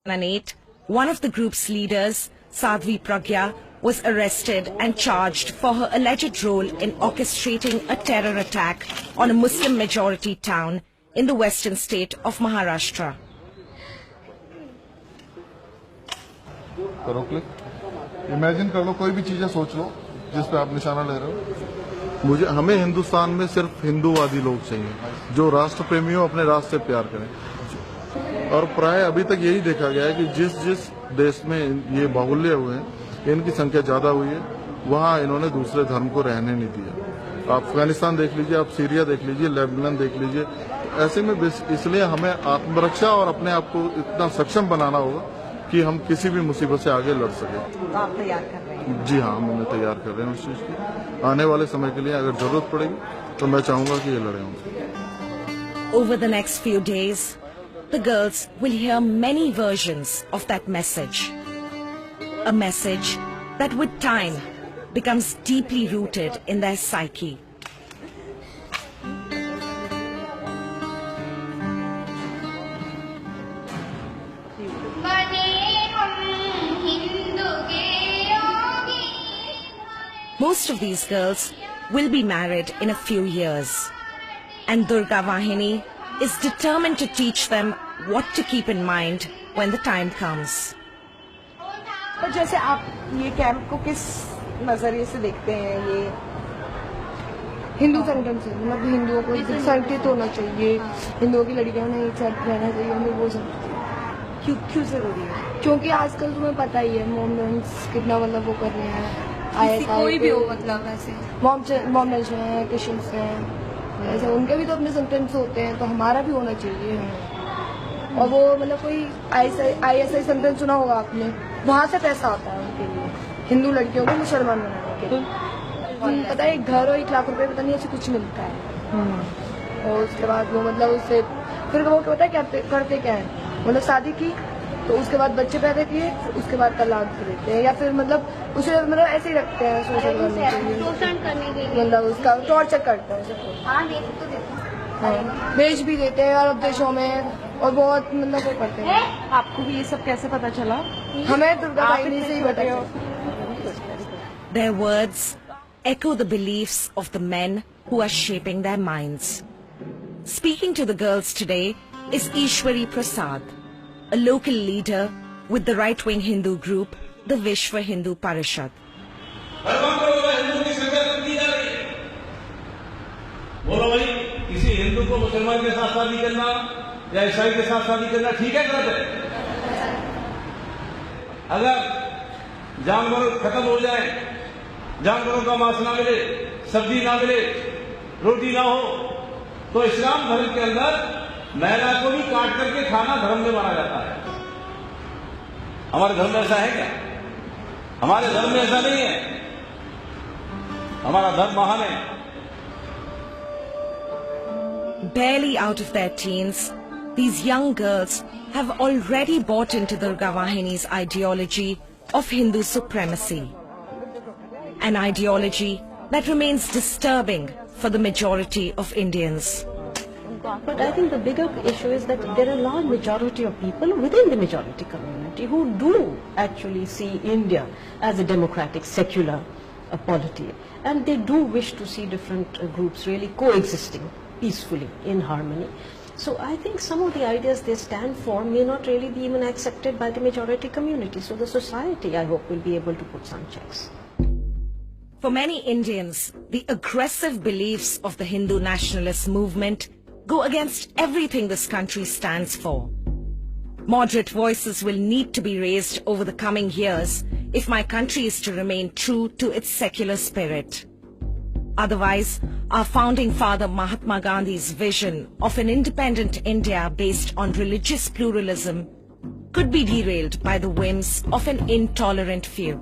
2008, one of the group's leaders, Sadhvi Pragya, was arrested and charged for her alleged role in orchestrating a terror attack on a Muslim-majority town in the western state of Maharashtra. करो click. Imagine कर लो, कोई भी चीजें सोच लो जिस पे आप निशाना ले रहे हो। हमें हिंदुस्तान में सिर्फ हिंदूवादी लोग चाहिए जो राष्ट्र प्रेमी हो, अपने राष्ट्र से प्यार करें। और प्राय अभी तक यही देखा गया है कि जिस जिस देश में ये बाहुल्य हुए हैं, इनकी संख्या ज्यादा हुई है, वहाँ इन्होंने दूसरे धर्म को रहने नहीं दिया। आप अफगानिस्तान देख लीजिए, आप सीरिया देख लीजिए, लेबनान देख लीजिए। ऐसे में इसलिए हमें आत्मरक्षा और अपने आप को इतना सक्षम बनाना होगा कि हम किसी भी मुसीबत से आगे लड़ सकें। आप तैयार कर रहे हैं? जी हाँ, हम उन्हें तैयार कर रहे हैं उस चीज की। आने वाले समय के लिए अगर जरूरत पड़ेगी तो मैं चाहूंगा कि ये लड़े होंगे। Over the next few days, the girls will hear many versions of that message. A message that with time becomes deeply rooted in their psyche. Most of these girls will be married in a few years, and Durga Vahini is determined to teach them what to keep in mind when the time comes. पर जैसे आप ये camp को किस नजरिए से देखते हैं? ये हिंदू संगठन से, मतलब हिंदुओं को संगठित होना चाहिए, हिंदुओं की लड़कियों ने एक साथ रहना चाहिए, हमें वो सब क्यों जरूरी है? क्योंकि आजकल तुम्हें पता ही है मोमेंट्स कितना मतलब वो कर रहे हैं। कोई भी हो, मतलब ऐसे मोमेंट्स हैं, क्रिश्चियंस हैं, ऐसे उनके भी तो अपने संगठन होते हैं, तो हमारा भी होना चाहिए। और वो मतलब कोई ISI संगठन सुना होगा आपने, वहाँ से पैसा आता है उनके लिए, हिंदू लड़कियों को मुसलमान बनाने के लिए। पता है, 1 घर और 1 लाख रुपए पता नहीं ऐसे कुछ मिलता है। और उसके बाद वो मतलब उससे फिर वो पता है क्या करते क्या है, मतलब शादी की तो उसके बाद बच्चे पैदा किए, उसके बाद तलाक देते हैं, या फिर मतलब उसे मतलब ऐसे ही रखते हैं शोषण करने के लिए, मतलब उसका टॉर्चर करते हैं, भेज भी देते हैं अरब देशों में, और बहुत मतलब वो करते हैं। आपको भी ये सब कैसे पता चला? हमें दुर्गा वाहिनी से ही पता चला। Their words echo the beliefs of the men who are shaping their minds. Speaking to the girls today is Ishwari Prasad, a local leader with the right-wing Hindu group, the Vishwa Hindu Parishad. बोलो भाई, किसी हिंदू को मुसलमान के साथ शादी करना या ईसाई के साथ शादी करना ठीक है, गलत है? अगर जानवर खत्म हो जाए, जानवरों का मांस ना मिले, सब्जी ना मिले, रोटी ना हो, तो इस्लाम धर्म के अंदर महिला को भी काट करके खाना धर्म में माना जाता है। हमारे धर्म में ऐसा है क्या? हमारे धर्म में ऐसा नहीं है। हमारा धर्म महान है। Barely out of their teens, these young girls have already bought into Durga Vahini's ideology of Hindu supremacy. An ideology that remains disturbing for the majority of Indians. But I think the bigger issue is that there are a large majority of people within the majority community who do actually see India as a democratic, secular polity. And they do wish to see different groups really coexisting peacefully, in harmony. So I think some of the ideas they stand for may not really be even accepted by the majority community. So the society, I hope, will be able to put some checks. For many Indians, the aggressive beliefs of the Hindu nationalist movement go against everything this country stands for. Moderate voices will need to be raised over the coming years if my country is to remain true to its secular spirit. Otherwise, our founding father Mahatma Gandhi's vision of an independent India based on religious pluralism could be derailed by the whims of an intolerant few.